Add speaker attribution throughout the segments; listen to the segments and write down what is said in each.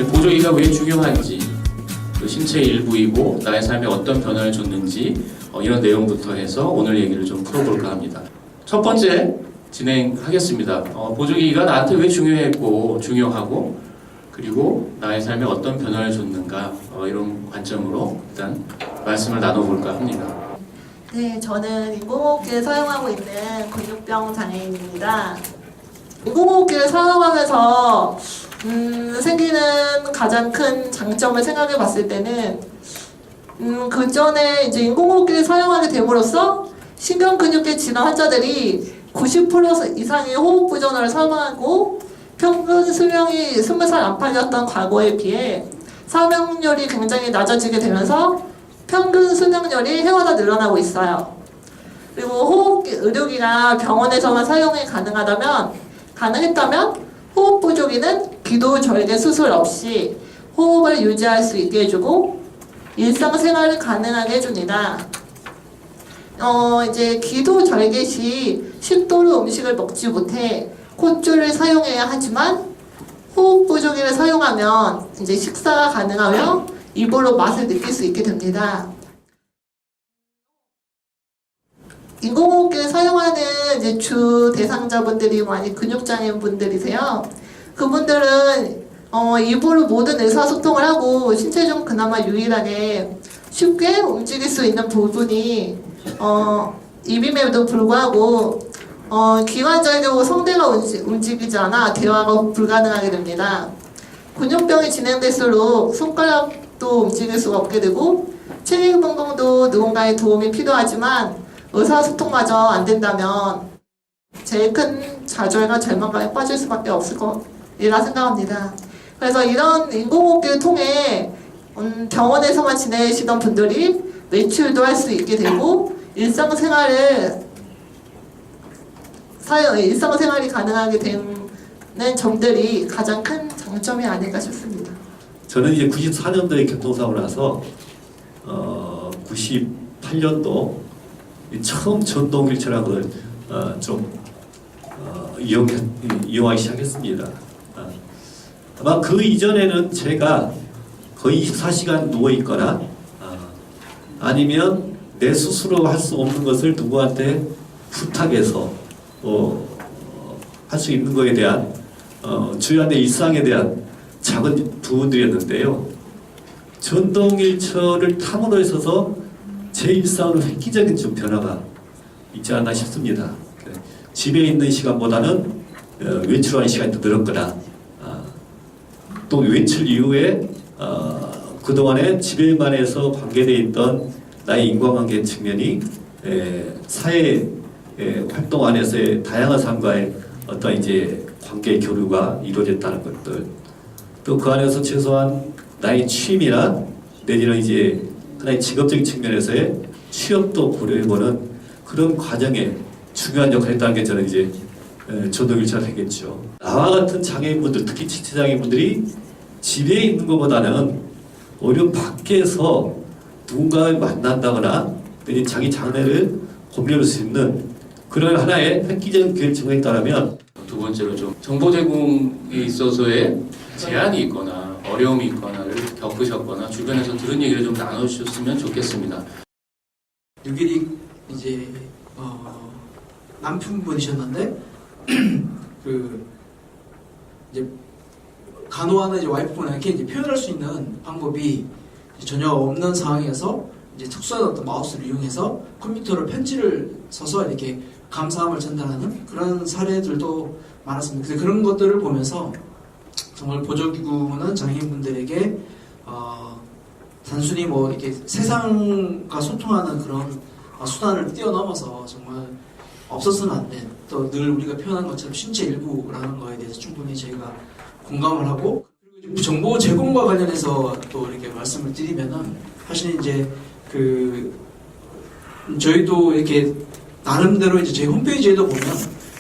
Speaker 1: 보조기가 왜 중요한지, 그 신체의 일부이고 나의 삶에 어떤 변화를 줬는지 이런 내용부터 해서 오늘 얘기를 좀 풀어볼까 합니다. 첫 번째 진행하겠습니다. 보조기가 나한테 왜 중요하고 그리고 나의 삶에 어떤 변화를 줬는가 이런 관점으로 일단 말씀을 나눠볼까 합니다.
Speaker 2: 네, 저는 인공호흡기를 사용하고 있는 근육병 장애인입니다. 인공호흡기를 사용하면서 생기는 가장 큰 장점을 생각해 봤을 때는 그 전에 이제 인공호흡기를 사용하게 됨으로써 신경근육계 질환 환자들이 90% 이상의 호흡부전을 사망하고 평균 수명이 20살 안팎이었던 과거에 비해 사망률이 굉장히 낮아지게 되면서 평균 수명률이 해마다 늘어나고 있어요. 그리고 호흡기 의료기가 병원에서만 사용이 가능했다면 호흡보조기는 기도 절개 수술 없이 호흡을 유지할 수 있게 해주고 일상생활을 가능하게 해줍니다. 이제 기도 절개 시 식도로 음식을 먹지 못해 콧줄을 사용해야 하지만 호흡보조기를 사용하면 이제 식사가 가능하며 입으로 맛을 느낄 수 있게 됩니다. 인공호흡기를 사용하는 이제 주 대상자분들이 많이 근육장애인 분들이세요. 그분들은 입으로 모든 의사소통을 하고 신체 중 그나마 유일하게 쉽게 움직일 수 있는 부분이 입임에도 불구하고 기관절교 성대가 움직이지 않아 대화가 불가능하게 됩니다. 근육병이 진행될수록 손가락도 움직일 수가 없게 되고 체위변동도 누군가의 도움이 필요하지만 의사소통마저 안 된다면 제일 큰 좌절과 절망감에 빠질 수밖에 없을 것이라 생각합니다. 그래서 이런 인공호흡기를 통해 병원에서만 지내시던 분들이 외출도 할 수 있게 되고 일상생활이 가능하게 되는 점들이 가장 큰 장점이 아닐까 싶습니다.
Speaker 3: 저는 이제 94년도에 교통사고를 나서 98년도 처음 전동 휠체어를 이용하기 시작했습니다. 아마 그 이전에는 제가 거의 24시간 누워 있거나 아니면 내 스스로 할 수 없는 것을 누구한테 부탁해서 할 수 있는 것에 대한 주변의 일상에 대한 작은 부분들이었는데요. 전동 휠체어를 탐으로 있어서 제 일상으로 획기적인 좀 변화가 있지 않나 싶습니다. 집에 있는 시간보다는 외출하는 시간이 더 늘었거나 또 외출 이후에 그동안에 집에만해서 관계되어 있던 나의 인간관계 측면이 사회 활동 안에서의 다양한 삶과의 어떤 이제 관계 교류가 이루어졌다는 것들, 또 그 안에서 최소한 나의 취미나 내지는 이제 하나의 직업적인 측면에서의 취업도 고려해보는 그런 과정에 중요한 역할을 했다는 게 저는 이제 전동 휠체어를 하겠죠. 나와 같은 장애인분들, 특히 지체장애인분들이 집에 있는 것보다는 오히려 밖에서 누군가를 만난다거나 내지 자기 장래를 고민할 수 있는 그런 하나의 획기적인 기회를 제공했다면,
Speaker 1: 두 번째로 좀 정보 제공에 있어서의 제한이 있거나 어려움이 있거나를 겪으셨거나 주변에서 들은 얘기를 좀 나눠주셨으면 좋겠습니다.
Speaker 4: 유기릭 이제 남편분이셨는데 이제 간호하는 이제 와이프분에게 이제 표현할 수 있는 방법이 전혀 없는 상황에서 이제 특수한 어떤 마우스를 이용해서 컴퓨터로 편지를 써서 이렇게 감사함을 전달하는 그런 사례들도 많았습니다. 그래서 그런 것들을 보면서 정말 보조기구는 장애인분들에게 단순히 뭐 이렇게 세상과 소통하는 그런 수단을 뛰어넘어서 정말 없어서는 안 된, 또 늘 우리가 표현한 것처럼 신체 일부라는 거에 대해서 충분히 저희가 공감을 하고, 그리고 정보 제공과 관련해서 또 이렇게 말씀을 드리면은 사실 이제 저희도 이렇게 나름대로 이제 저희 홈페이지에도 보면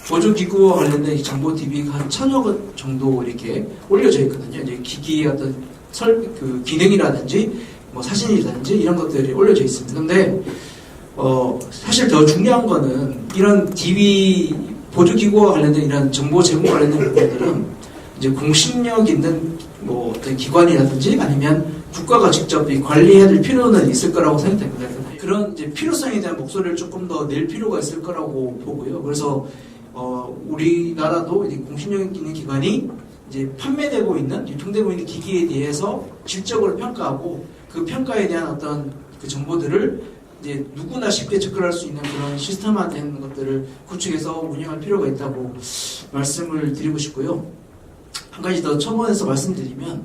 Speaker 4: 보조기구와 관련된 정보 DB가 한 1000여 건 정도 이렇게 올려져 있거든요. 이제 기기의 어떤 기능이라든지 뭐 사진이라든지 이런 것들이 올려져 있습니다. 근데 사실 더 중요한 거는 이런 DB 보조기구와 관련된 이런 정보 제공 관련된 부분들은 이제 공신력 있는 뭐 어떤 기관이라든지 아니면 국가가 직접 이 관리해야 될 필요는 있을 거라고 생각됩니다. 그런 이제 필요성에 대한 목소리를 조금 더 낼 필요가 있을 거라고 보고요. 그래서 우리나라도 이제 공신력 있는 기관이 이제 판매되고 있는, 유통되고 있는 기기에 대해서 질적으로 평가하고 그 평가에 대한 어떤 그 정보들을 이제 누구나 쉽게 접근할 수 있는 그런 시스템화된 것들을 구축해서 운영할 필요가 있다고 말씀을 드리고 싶고요. 한 가지 더 첨언해서 말씀드리면,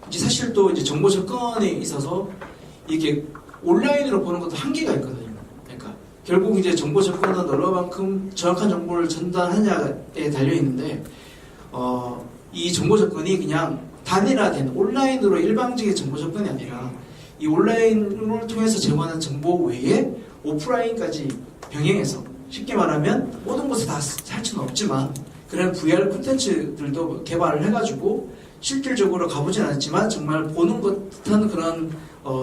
Speaker 4: 이제 사실 또 이제 정보 접근에 있어서 이게 온라인으로 보는 것도 한계가 있거든요. 그러니까 결국 이제 정보 접근은 얼마만큼 정확한 정보를 전달하냐에 달려 있는데, 이 정보 접근이 그냥 단일화된 온라인으로 일방적인 정보 접근이 아니라 이 온라인을 통해서 제공하는 정보 외에 오프라인까지 병행해서, 쉽게 말하면 모든 곳에 다 할 수는 없지만 그런 VR 콘텐츠들도 개발을 해가지고 실질적으로 가보진 않았지만 정말 보는 듯한 그런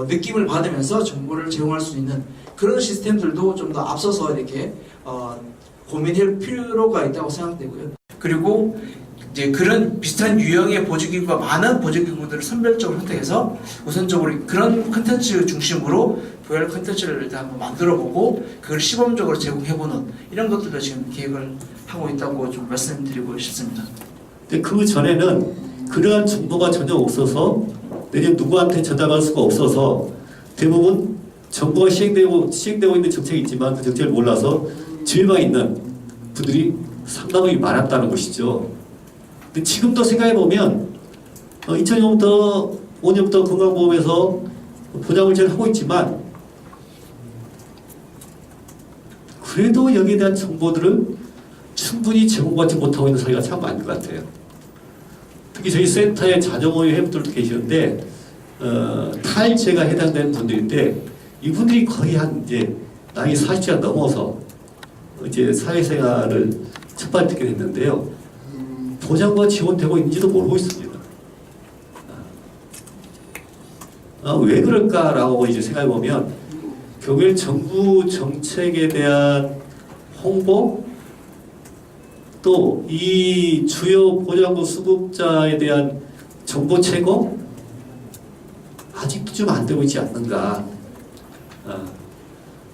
Speaker 4: 느낌을 받으면서 정보를 제공할 수 있는 그런 시스템들도 좀 더 앞서서 이렇게 고민할 필요가 있다고 생각되고요. 그리고 이제 그런 비슷한 유형의 보조기구가 많은 보조기구들을 선별적으로 선택해서 우선적으로 그런 컨텐츠 중심으로 VR 컨텐츠를 일단 한번 만들어보고 그걸 시범적으로 제공해보는 이런 것들도 지금 계획을 하고 있다고 좀 말씀드리고 싶습니다.
Speaker 3: 근데 그 전에는 그러한 정보가 전혀 없어서 내년 누구한테 전달할 수가 없어서 대부분 정부가 시행되고 있는 정책이 있지만 그 정책을 몰라서 집에만 있는 분들이 상당히 많았다는 것이죠. 근데 지금도 생각해보면 2005년부터 건강보험에서 보장물질을 하고 있지만 그래도 여기에 대한 정보들을 충분히 제공받지 못하고 있는 사회가 참 많은 것 같아요. 특히 저희 센터에 자정오유 회원들도 계시는데 탈제가 해당되는 분들인데 이분들이 거의 한 이제 나이 40세가 넘어서 이제 사회생활을 첫 발을 듣게 됐는데요. 보장과 지원되고 있는지도 모르고 있습니다. 왜 그럴까라고 이제 생각해 보면 결국엔 정부 정책에 대한 홍보 또 이 주요 보장구 수급자에 대한 정보 제공 아직도 좀 안 되고 있지 않는가.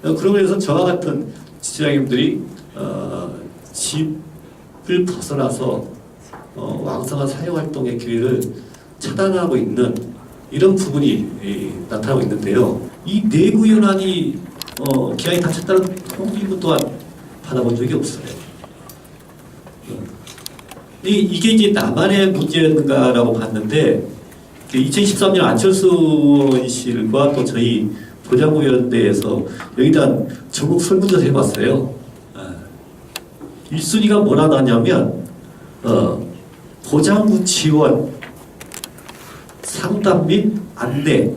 Speaker 3: 그런 면에서 저와 같은 지자님들이 집을 벗어나서 왕성한 사회활동의 기회를 차단하고 있는 이런 부분이 나타나고 있는데요. 이 내부 연한이 기한이 닫혔다는 통지문 또한 받아본 적이 없어요. 이게 이제 나만의 문제인가라고 봤는데 2013년 안철수 의원실과 또 저희 보장구위원회에서 여기다 전국 설문조사 해봤어요. 1순위가 뭐라 나왔냐면 보장구 지원, 상담 및 안내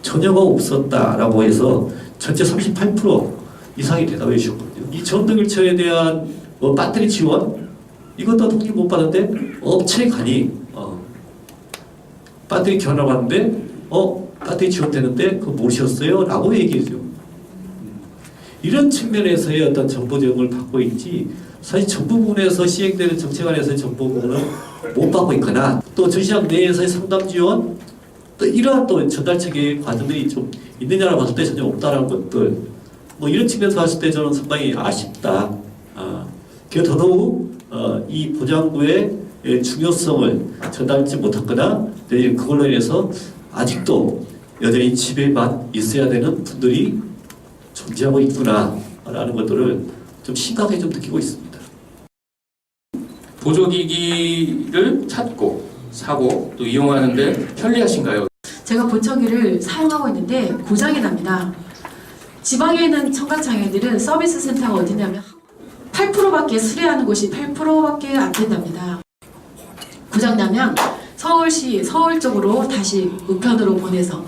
Speaker 3: 전혀가 없었다라고 해서 전체 38% 이상이 대답해 주셨거든요. 이 전동일처에 대한 배터리 지원 이것도 통지 못 받았는데 업체 간이 배터리 견학 왔는데 배터리 지원되는데 그거 모르셨어요? 라고 얘기해줘. 이런 측면에서의 어떤 정보 제공을 받고 있지 사실 정부 부분에서 시행되는 정책 안에서의 정보 부분을 못 받고 있거나 또 전시장 내에서의 상담 지원 또 이러한 또 전달책의 과정들이 좀 있느냐라고 봤을 때 전혀 없다라는 것들 이런 측면에서 봤을 때 저는 상당히 아쉽다. 더더욱 이 보장구의 중요성을 전달하지 못했거나 그걸로 인해서 아직도 여전히 집에만 있어야 되는 분들이 존재하고 있구나라는 것들을 좀 심각하게 좀 느끼고 있습니다.
Speaker 1: 보조기기를 찾고 사고 또 이용하는데 편리하신가요?
Speaker 5: 제가 보청기를 사용하고 있는데 고장이 납니다. 지방에 있는 청각장애인들은 서비스 센터가 어디냐면 8%밖에 수리하는 곳이 8%밖에 안 된답니다. 고장나면 서울시 서울 쪽으로 다시 우편으로 보내서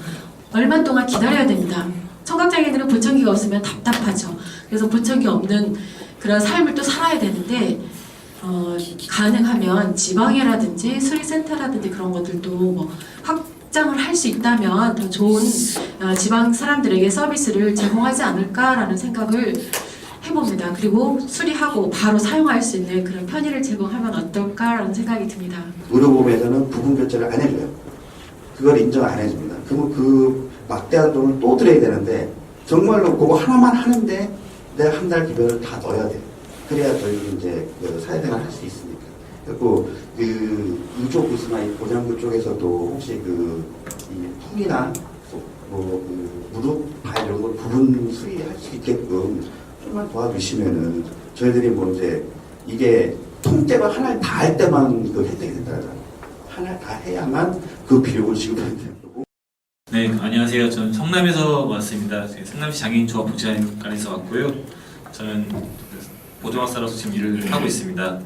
Speaker 5: 얼마 동안 기다려야 됩니다. 청각장애인들은 보청기가 없으면 답답하죠. 그래서 보청기 없는 그런 삶을 또 살아야 되는데 가능하면 지방에라든지 수리센터라든지 그런 것들도 확장을 할 수 있다면 더 좋은 지방 사람들에게 서비스를 제공하지 않을까라는 생각을 해봅니다. 그리고 수리하고 바로 사용할 수 있는 그런 편의를 제공하면 어떨까라는 생각이 듭니다.
Speaker 6: 의료보험에서는 부분 결제를 안 해줘요. 그걸 인정 안 해줍니다. 그러면 그 막대한 돈을 또 들여야 되는데 정말로 그거 하나만 하는데 내가 한 달 급여를 다 넣어야 돼. 그래야 저희 이제 그 사회생활 할 수 있으니까. 그리고 그 이쪽 부스나 이 보장부 쪽에서도 혹시 이 턱이나 그 무릎, 발 이런 걸 부분 수리할 수 있게끔 좀만 도와주시면은 저희들이 뭐 이제 이게 통째로 하나를 다 할 때만 그 혜택이 된다잖아요. 하나를 다 해야만 그 비용을 지급해야 되는 거고.
Speaker 7: 네, 안녕하세요. 저는 성남에서 왔습니다. 성남시 장애인조합 복지관에서 왔고요. 저는 보조학사로서 지금 일을 하고 있습니다.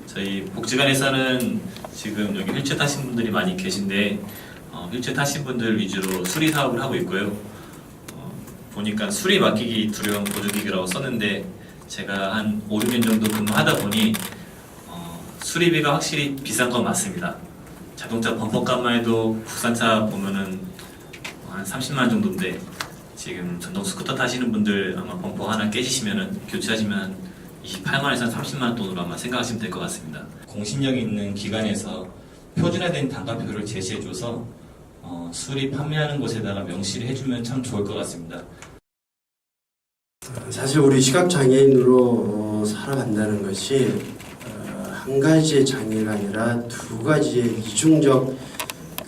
Speaker 7: 저희 복지관에서는 지금 여기 휠체어 타신 분들이 많이 계신데 휠체어 타신 분들 위주로 수리 사업을 하고 있고요. 보니까 수리 맡기기 두려운 보조기기라고 썼는데 제가 한 5, 6년 정도 근무하다 보니 수리비가 확실히 비싼 건 맞습니다. 자동차 범퍼값만 해도 국산차 보면은 한 30만 정도인데 지금 전동 스쿠터 타시는 분들 아마 범퍼 하나 깨지시면은 교체하시면 28만에서 30만 돈으로 아마 생각하시면 될 것 같습니다. 공신력 있는 기관에서 표준화된 단가표를 제시해줘서 수리 판매하는 곳에다가 명시를 해주면 참 좋을 것 같습니다.
Speaker 8: 사실 우리 시각장애인으로 살아간다는 것이 한 가지의 장애가 아니라 두 가지의 이중적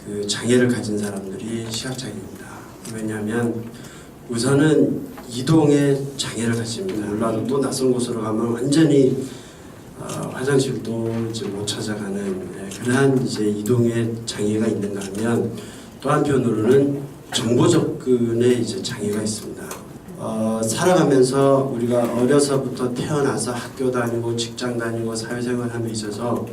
Speaker 8: 그 장애를 가진 사람들이 시각장애입니다. 왜냐하면 우선은 이동의 장애를 가집니다. 몰라도 또 낯선 곳으로 가면 완전히 화장실도 이제 못 찾아가는 그러한 이제 이동의 장애가 있는가 하면 또 한편으로는 정보 접근의 이제 장애가 있습니다. 살아가면서 우리가 어려서부터 태어나서 학교 다니고 직장 다니고 사회생활함에 있어서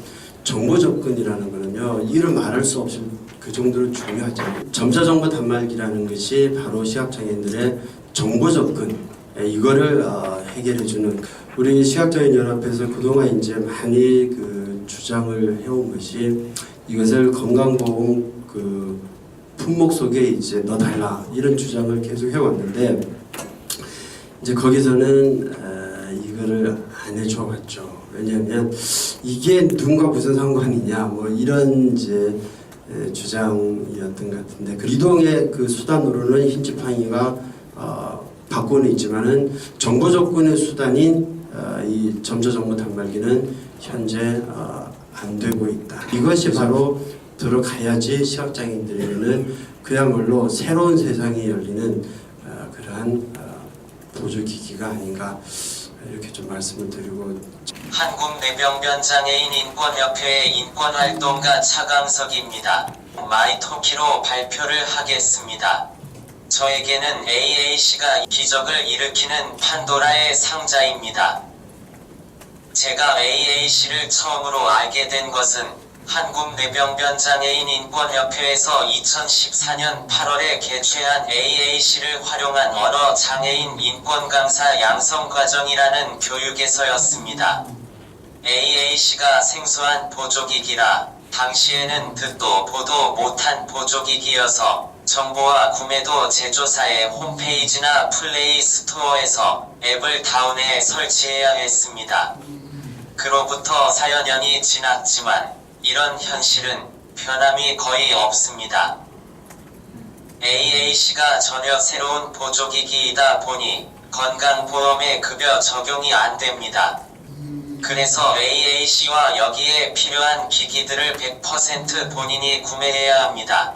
Speaker 8: 정보 접근이라는 거는요 이를 말할 수 없이 그 정도로 중요하죠. 점자정보 단말기라는 것이 바로 시각장애인들의 정보 접근 이거를 해결해주는 우리 시각장애인 연합에서 그동안 이제 많이 그 주장을 해온 것이 이것을 건강보험 그 품목 속에 이제 넣어달라 이런 주장을 계속 해왔는데 이제 거기서는 이거를 안 해줘왔죠. 왜냐하면 이게 누군가 무슨 상관이냐 뭐 이런 이제 주장이었던 것 같은데 그 이동의 그 수단으로는 흰지팡이가 바꾸는 있지만은 정보 접근의 수단인 이 점자정보 단말기는 현재 안 되고 있다. 이것이 바로 들어가야지 시각장애인들에게는 그야말로 새로운 세상이 열리는 그러한 보조기기가 아닌가 이렇게 좀 말씀을 드리고
Speaker 9: 한국뇌병변장애인 인권협회의 인권활동가 차강석입니다. 마이토키로 발표를 하겠습니다. 저에게는 AAC가 기적을 일으키는 판도라의 상자입니다. 제가 AAC를 처음으로 알게 된 것은 한국뇌병변장애인 인권협회에서 2014년 8월에 개최한 AAC를 활용한 언어장애인 인권강사 양성과정이라는 교육에서였습니다. AAC가 생소한 보조기기라 당시에는 듣도 보도 못한 보조기기여서 정보와 구매도 제조사의 홈페이지나 플레이 스토어에서 앱을 다운해 설치해야 했습니다. 그로부터 4여년이 지났지만 이런 현실은 변함이 거의 없습니다. AAC가 전혀 새로운 보조기기이다 보니 건강보험에 급여 적용이 안 됩니다. 그래서 AAC와 여기에 필요한 기기들을 100% 본인이 구매해야 합니다.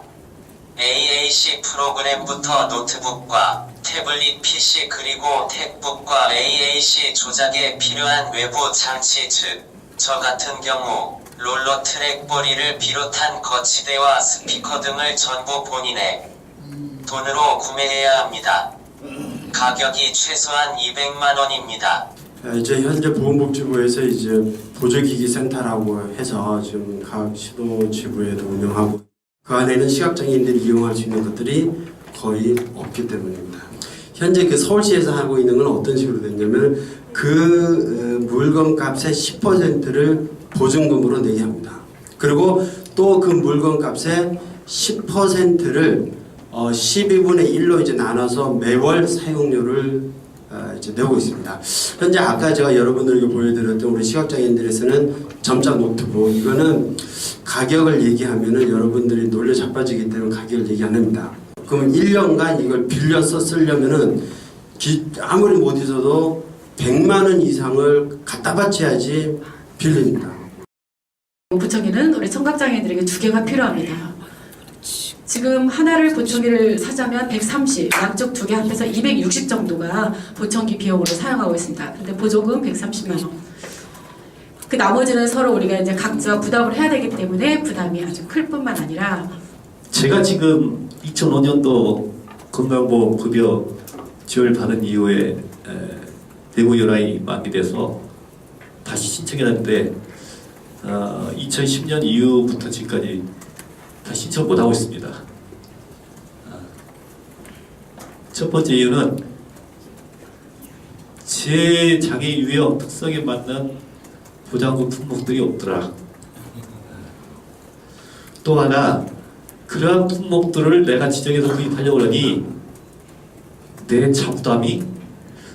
Speaker 9: AAC 프로그램부터 노트북과 태블릿 PC 그리고 탭북과 AAC 조작에 필요한 외부 장치 즉 저 같은 경우 롤러 트랙볼이를 비롯한 거치대와 스피커 등을 전부 본인의 돈으로 구매해야 합니다. 가격이 최소한 200만 원입니다.
Speaker 8: 이제 현재 보건복지부에서 이제 보조기기 센터라고 해서 지금 각 시도지구에도 운영하고 그 안에는 시각장애인들이 이용할 수 있는 것들이 거의 없기 때문입니다. 현재 그 서울시에서 하고 있는 건 어떤 식으로 됐냐면 그 물건 값의 10%를 보증금으로 내게 합니다. 그리고 또 그 물건 값의 10%를 12분의 1로 이제 나눠서 매월 사용료를 이제 내고 있습니다. 현재 아까 제가 여러분들에게 보여드렸던 우리 시각장애인들에서는 점자 노트북, 이거는 가격을 얘기하면은 여러분들이 놀려 자빠지기 때문에 가격을 얘기 안 합니다. 그러면 1년간 이걸 빌려서 쓰려면은 아무리 못 있어도 100만 원 이상을 갖다 바쳐야지 빌립니다.
Speaker 5: 보청기는 우리 청각장애인들에게 2개가 필요합니다. 지금 하나를 보청기를 사자면 130, 양쪽 2개 합해서 260 정도가 보청기 비용으로 사용하고 있습니다. 근데 보조금 130만 원. 그 나머지는 서로 우리가 이제 각자 부담을 해야 되기 때문에 부담이 아주 클 뿐만 아니라
Speaker 3: 제가 지금 2005년도 건강보험급여 지원을 받은 이후에 뇌부혈압이 마비돼서 다시 신청했는데 2010년 이후부터 지금까지 다 신청 못하고 있습니다. 첫 번째 이유는 제 장애 유형 특성에 맞는 보장구 품목들이 없더라. 또 하나, 그러한 품목들을 내가 지정해서 구입하려고 하니 내 차부담이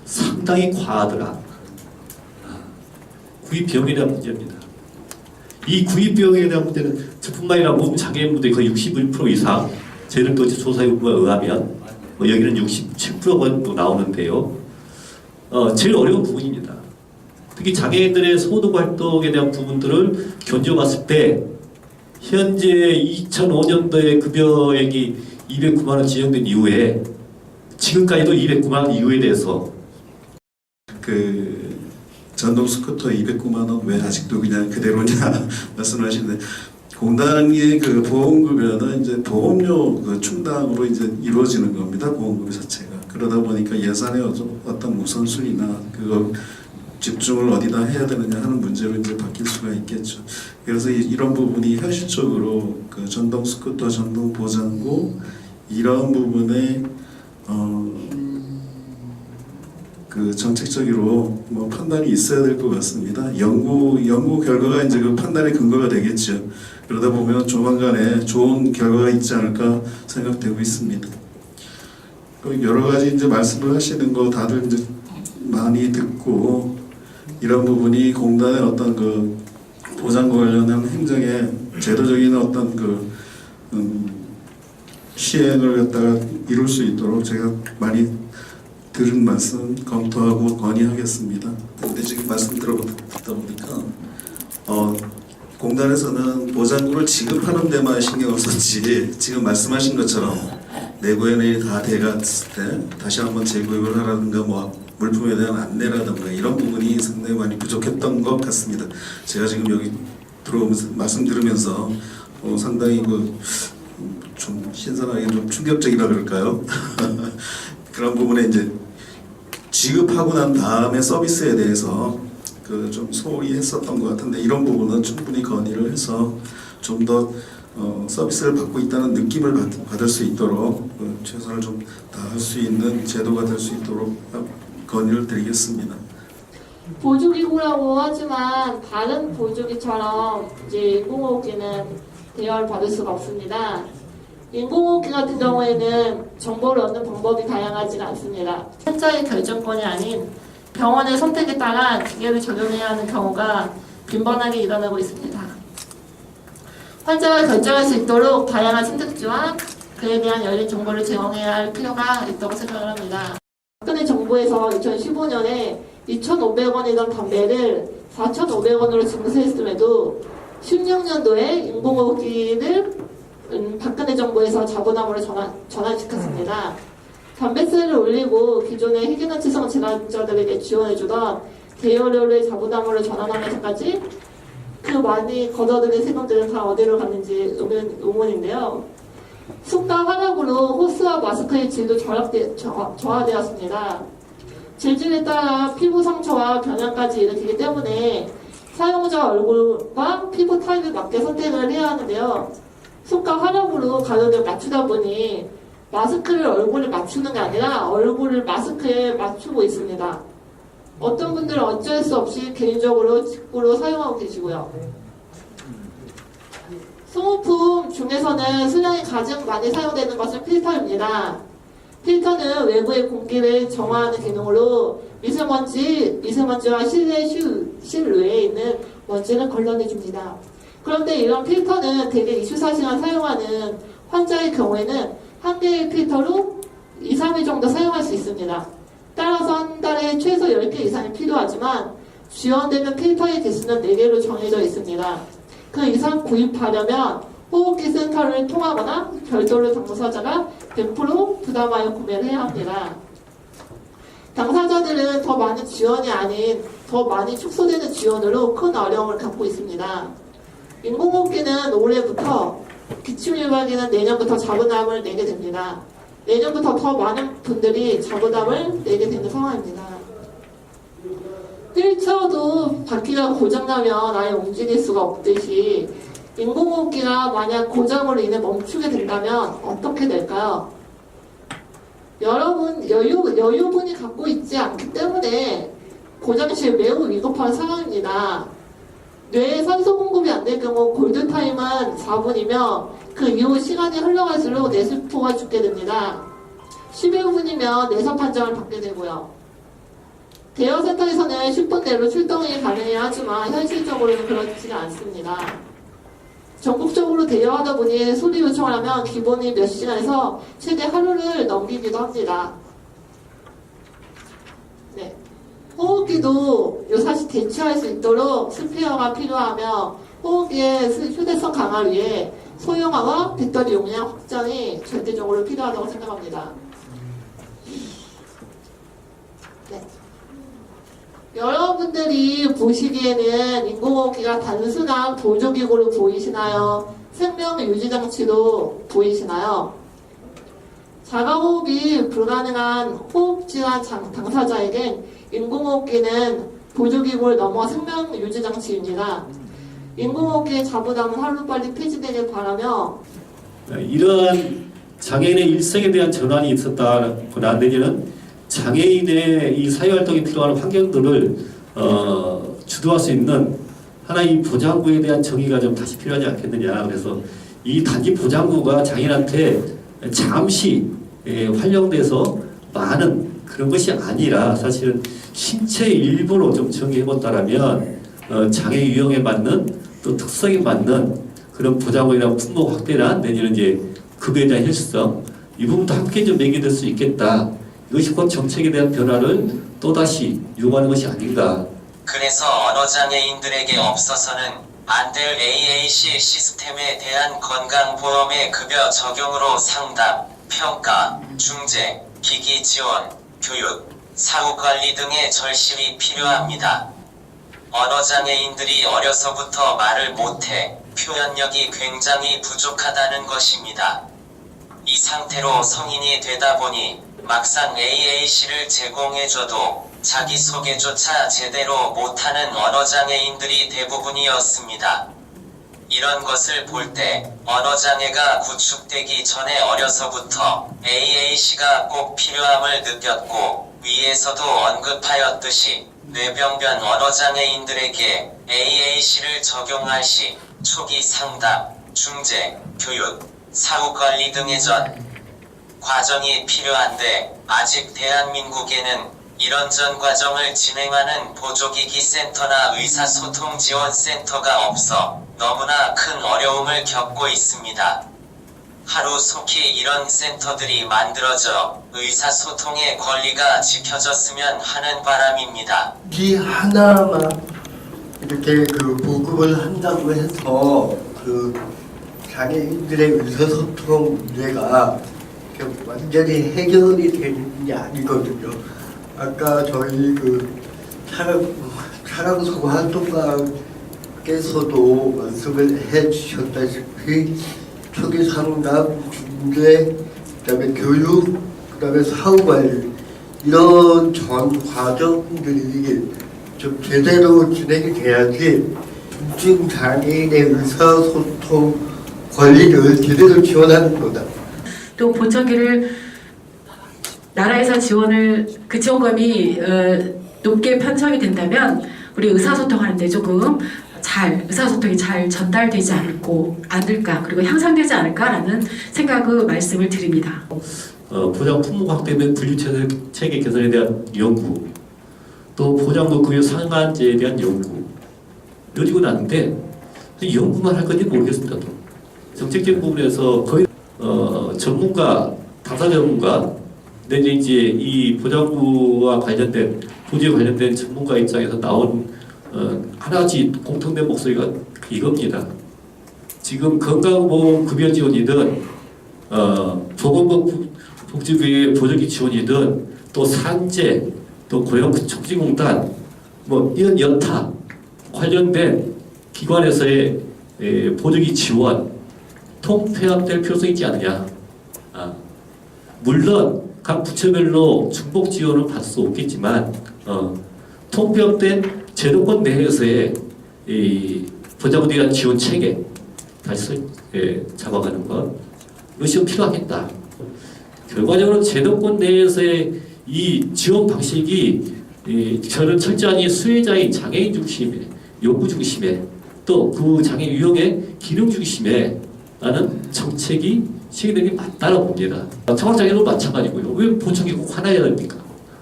Speaker 3: 상당히 과하더라. 구입 비용에 대한 문제입니다. 이 구입 비용에 대한 문제는 저뿐만 아니라 몸 장애인분들이 거의 61% 이상, 저희는 또 조사 결과에 의하면 여기는 67%가 나오는데요. 제일 어려운 부분입니다. 특히 장애인들의 소득 활동에 대한 부분들을 견뎌봤을 때 현재 2005년도에 급여액이 209만 원 지정된 이후에 지금까지도 209만 원 이후에 대해서
Speaker 10: 그 전동 스쿠터 209만 원 왜 아직도 그냥 그대로냐 말씀하시는데, 공단의 그 보험급여는 이제 보험료 그 충당으로 이제 이루어지는 겁니다. 보험급여 자체가. 그러다 보니까 예산의 어떤 우선순위나 그거 집중을 어디다 해야 되느냐 하는 문제로 이제 바뀔 수가 있겠죠. 그래서 이런 부분이 현실적으로 그 전동 스쿠터, 전동 보장구 이런 부분에 그 정책적으로 뭐 판단이 있어야 될 것 같습니다. 연구 결과가 이제 그 판단의 근거가 되겠죠. 그러다 보면 조만간에 좋은 결과가 있지 않을까 생각되고 있습니다. 여러 가지 이제 말씀을 하시는 거 다들 이제 많이 듣고, 이런 부분이 공단의 어떤 그 보장과 관련한 행정의 제도적인 어떤 그 시행을 갖다가 이룰 수 있도록 제가 많이 들은 말씀 검토하고 건의하겠습니다. 근데 지금 말씀 들어보다 보니까 공단에서는 보장구를 지급하는 데만 신경을 썼지, 지금 말씀하신 것처럼 내구현이 다 돼갔을 때 다시 한번 재구입을 하라든가 뭐 물품에 대한 안내라든가 이런 부분이 상당히 많이 부족했던 것 같습니다. 제가 지금 여기 들어오면서 말씀 들으면서 상당히 좀 신선하게 좀 충격적이라 그럴까요? 그런 부분에 이제 지급하고 난 다음에 서비스에 대해서 그 좀 소홀히 했었던 것 같은데, 이런 부분은 충분히 건의를 해서 좀 더 서비스를 받고 있다는 느낌을 받을 수 있도록 최선을 좀 다할 수 있는 제도가 될 수 있도록 건의를 드리겠습니다.
Speaker 2: 보조기구라고 하지만 다른 보조기처럼 이제 인공호흡기는 대여를 받을 수가 없습니다. 인공호흡기 같은 경우에는 정보를 얻는 방법이 다양하지가 않습니다. 환자의 결정권이 아닌 병원의 선택에 따라 기계를 적용해야 하는 경우가 빈번하게 일어나고 있습니다. 환자가 결정할 수 있도록 다양한 선택지와 그에 대한 열린 정보를 제공해야 할 필요가 있다고 생각을 합니다. 박근혜 정부에서 2015년에 2,500원이던 담배를 4,500원으로 증세했음에도 16년도에 인공호흡기를 박근혜 정부에서 자부담으로 전환시켰습니다. 담배세를 올리고 기존의 희귀난치성 질환자들에게 지원해주던 대여료를 자부담으로 전환하면서까지 그 많이 걷어들인 세금들은 다 어디로 갔는지 의문인데요. 습가 하락으로 호스와 마스크의 질도 저하되었습니다. 질질에 따라 피부 상처와 변형까지 일으키기 때문에 사용자 얼굴과 피부 타입에 맞게 선택을 해야 하는데요. 습가 하락으로 가격을 맞추다 보니 마스크를 얼굴에 맞추는 게 아니라 얼굴을 마스크에 맞추고 있습니다. 어떤 분들은 어쩔 수 없이 개인적으로 직구로 사용하고 계시고요. 소모품 중에서는 수량이 가장 많이 사용되는 것은 필터입니다. 필터는 외부의 공기를 정화하는 기능으로 미세먼지와 실내에 있는 먼지를 걸러내줍니다. 그런데 이런 필터는 대개 24시간 사용하는 환자의 경우에는 한 개의 필터로 2, 3일 정도 사용할 수 있습니다. 따라서 한 달에 최소 10개 이상이 필요하지만 지원되는 필터의 개수는 4개로 정해져 있습니다. 그 이상 구입하려면 호흡기 센터를 통하거나 별도로 당사자가 100% 부담하여 구매를 해야 합니다. 당사자들은 더 많은 지원이 아닌 더 많이 축소되는 지원으로 큰 어려움을 갖고 있습니다. 인공호흡기는 올해부터, 기침유발기는 내년부터 자부담을 내게 됩니다. 내년부터 더 많은 분들이 자부담을 내게 되는 상황입니다. 휠체어도 바퀴가 고장나면 아예 움직일 수가 없듯이 인공호흡기가 만약 고장으로 인해 멈추게 된다면 어떻게 될까요? 여러분, 여유분이 갖고 있지 않기 때문에 고장 시 매우 위급한 상황입니다. 뇌에 산소 공급이 안 될 경우 골드타임은 4분이며 그 이후 시간이 흘러갈수록 뇌세포가 죽게 됩니다. 15분이면 뇌사 판정을 받게 되고요. 대여센터에서는 10분 내로 출동이 가능해야 하지만 현실적으로는 그렇지가 않습니다. 전국적으로 대여하다 보니 소리 요청을 하면 기본이 몇 시간에서 최대 하루를 넘기기도 합니다. 네. 호흡기도 요사시 대체할 수 있도록 스페어가 필요하며 호흡기의 휴대성 강화를 위해 소형화와 배터리 용량 확장이 절대적으로 필요하다고 생각합니다. 네. 여러분들이 보시기에는 인공호흡기가 단순한 보조기구로 보이시나요? 생명유지장치로 보이시나요? 자가호흡이 불가능한 호흡질환 당사자에겐 인공호흡기는 보조기구를 넘어 생명유지장치입니다. 인공호흡기의 자부담은 하루빨리 폐지되길 바라며
Speaker 3: 이러한 장애인의 일생에 대한 전환이 있었다거나 내지는 장애인의 이 사회활동에 필요한 환경들을 주도할 수 있는 하나의 보장구에 대한 정의가 좀 다시 필요하지 않겠느냐. 그래서 이 단지 보장구가 장애인한테 잠시 활용돼서 많은 그런 것이 아니라 사실은 신체 일부로 좀 정의해본다라면 장애 유형에 맞는 또 특성에 맞는 그런 보장구이나 품목 확대나 내지는 이제 급여에 대한 혈수성 이 부분도 함께 좀 매개될 수 있겠다. 이것이 곧 정책에 대한 변화를 또다시 요구하는 것이 아닌가.
Speaker 9: 그래서 언어장애인들에게 없어서는 안 될 AAC 시스템에 대한 건강보험의 급여 적용으로 상담, 평가, 중재, 기기 지원, 교육, 사후관리 등의 절실히 필요합니다. 언어장애인들이 어려서부터 말을 못해 표현력이 굉장히 부족하다는 것입니다. 이 상태로 성인이 되다 보니 막상 AAC를 제공해줘도 자기소개조차 제대로 못하는 언어장애인들이 대부분이었습니다. 이런 것을 볼 때 언어장애가 구축되기 전에 어려서부터 AAC가 꼭 필요함을 느꼈고 위에서도 언급하였듯이 뇌병변 언어장애인들에게 AAC를 적용할 시 초기 상담, 중재, 교육, 사후관리 등의 전 과정이 필요한데 아직 대한민국에는 이런 전 과정을 진행하는 보조기기 센터나 의사소통 지원 센터가 없어 너무나 큰 어려움을 겪고 있습니다. 하루속히 이런 센터들이 만들어져 의사소통의 권리가 지켜졌으면 하는 바람입니다.
Speaker 11: 이 하나만 이렇게 보급을 한다고 해서 장애인들의 의사소통 문제가 완전히 해결이 되는 게 아니거든요. 아까 저희 차량소 활동가께서도 말씀을 해주셨다시피 초기 상담, 중재, 그다음에 교육, 그다음에 사후관리 이런 전 과정들이 좀 제대로 진행이 돼야지 중증 장애인의 의사소통 권리를 제대로 지원하는 거다.
Speaker 5: 또 보청기를 나라에서 그 지원금이 높게 편성이 된다면 우리 의사소통하는데 조금 의사소통이 잘 전달되지 않을까 그리고 향상되지 않을까라는 생각을 말씀을 드립니다.
Speaker 3: 보장 품목 확대 및 분류 체계 개선에 대한 연구, 또 보장도 급여 상한제에 대한 연구 이러고 나는데 연구만 할 건지 모르겠습니다. 또. 정책적 부분에서 거의 전문가, 당사 전문가, 내지 이제 이 보장부와 관련된 부지에 관련된 전문가 입장에서 나온 하나씩 공통된 목소리가 이겁니다. 지금 건강보험급여 지원이든 보건복지부의 보조기 지원이든 또 산재, 또 고용촉진공단 뭐 이런 여타 관련된 기관에서의 보조기 지원 통폐합될 필요성이 있지 않느냐. 물론 각 부처별로 중복 지원을 받을 수 없겠지만 통폐합된 제도권 내에서의 이 보장에 대한 지원 체계 다시 잡아가는 것 이것이 필요하겠다. 결과적으로 제도권 내에서의 이 지원 방식이 저는 철저히 수혜자의 장애인 중심에, 요구 중심에, 또 그 장애 유형의 기능 중심에 라는 정책이 시행되는 게 맞다고 봅니다. 청각장애도 마찬가지고요. 왜 보청기 꼭 하나여야 됩니까?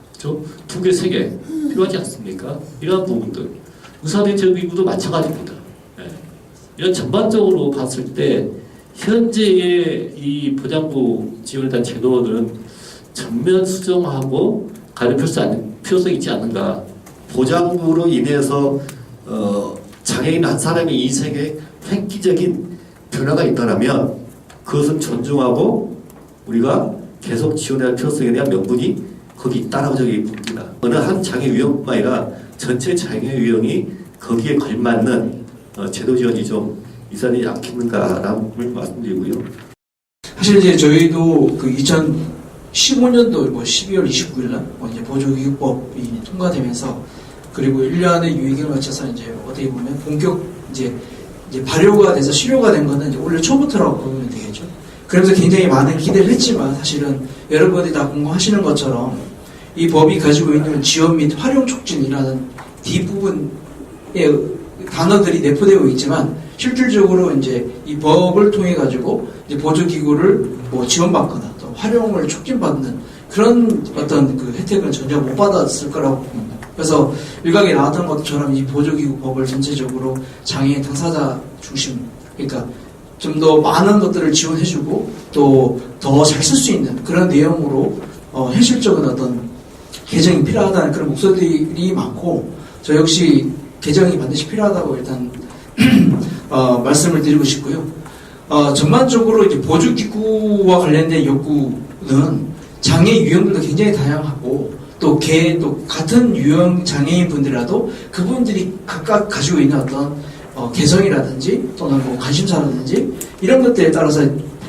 Speaker 3: 그렇죠? 2개, 3개 필요하지 않습니까? 이러한 부분들. 의사대체기구도 마찬가지입니다. 네. 이런 전반적으로 봤을 때 현재의 이 보장부 지원에 대한 제도들은 전면 수정하고 가는 필요성이 있지 않는가. 보장부로 인해서 장애인 한 사람의 인생에 획기적인 변화가 있다면 그것은 존중하고 우리가 계속 지원해야 할 필요성에 대한 명분이 거기 있다라고 저기 봅니다. 어느 한 장애 유형뿐만 아니라 전체 장애 유형이 거기에 걸맞는 제도 지원이 좀 있어야 되지 않겠는가라는 말씀드리고요.
Speaker 4: 사실 이제 저희도 그 2015년도 뭐 12월 29일 날 이제 보조교육법이 통과되면서 그리고 1년의 유익을 마쳐서 이제 어떻게 보면 본격 이제 발효가 돼서 실효가 된 거는 이제 올해 초부터라고 보면 되겠죠. 그러면서 굉장히 많은 기대를 했지만 사실은 여러분들이 다 공부하시는 것처럼 이 법이 가지고 있는 지원 및 활용 촉진이라는 뒷부분의 단어들이 내포되어 있지만 실질적으로 이제 이 법을 통해 가지고 이제 보조기구를 뭐 지원받거나 또 활용을 촉진받는 그런 어떤 그 혜택은 전혀 못 받았을 거라고 봅니다. 그래서 일각에 나왔던 것처럼 이 보조기구 법을 전체적으로 장애인 당사자 중심, 그러니까 좀 더 많은 것들을 지원해주고 또 더 잘 쓸 수 있는 그런 내용으로 현실적인 어떤 개정이 필요하다는 그런 목소리들이 많고 저 역시 개정이 반드시 필요하다고 일단 말씀을 드리고 싶고요. 전반적으로 이제 보조기구와 관련된 욕구는 장애 유형들도 굉장히 다양하고 또 같은 유형 장애인 분들이라도 그분들이 각각 가지고 있는 어떤 개성이라든지 또는 뭐 관심사라든지 이런 것들에 따라서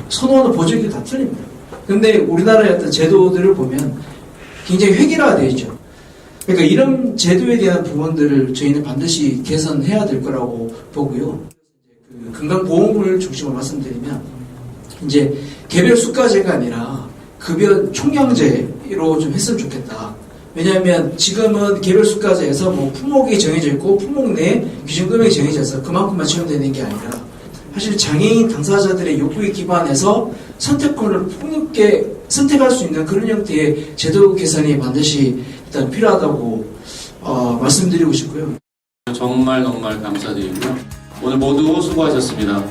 Speaker 4: 선호하는 보조기구 다 틀립니다. 근데 우리나라의 어떤 제도들을 보면 굉장히 획일화되어 있죠. 그러니까 이런 제도에 대한 부분들을 저희는 반드시 개선해야 될 거라고 보고요. 그 건강보험을 중심으로 말씀드리면 이제 개별 수가제가 아니라 급여 총량제로 좀 했으면 좋겠다. 왜냐하면 지금은 개별 수가제에서 뭐 품목이 정해져 있고 품목 내 기준 금액이 정해져서 그만큼만 지원되는 게 아니라 사실 장애인 당사자들의 요구에 기반해서 선택권을 폭넓게 선택할 수 있는 그런 형태의 제도 개선이 반드시 일단 필요하다고 말씀드리고 싶고요.
Speaker 1: 정말 감사드리고요. 오늘 모두 수고하셨습니다.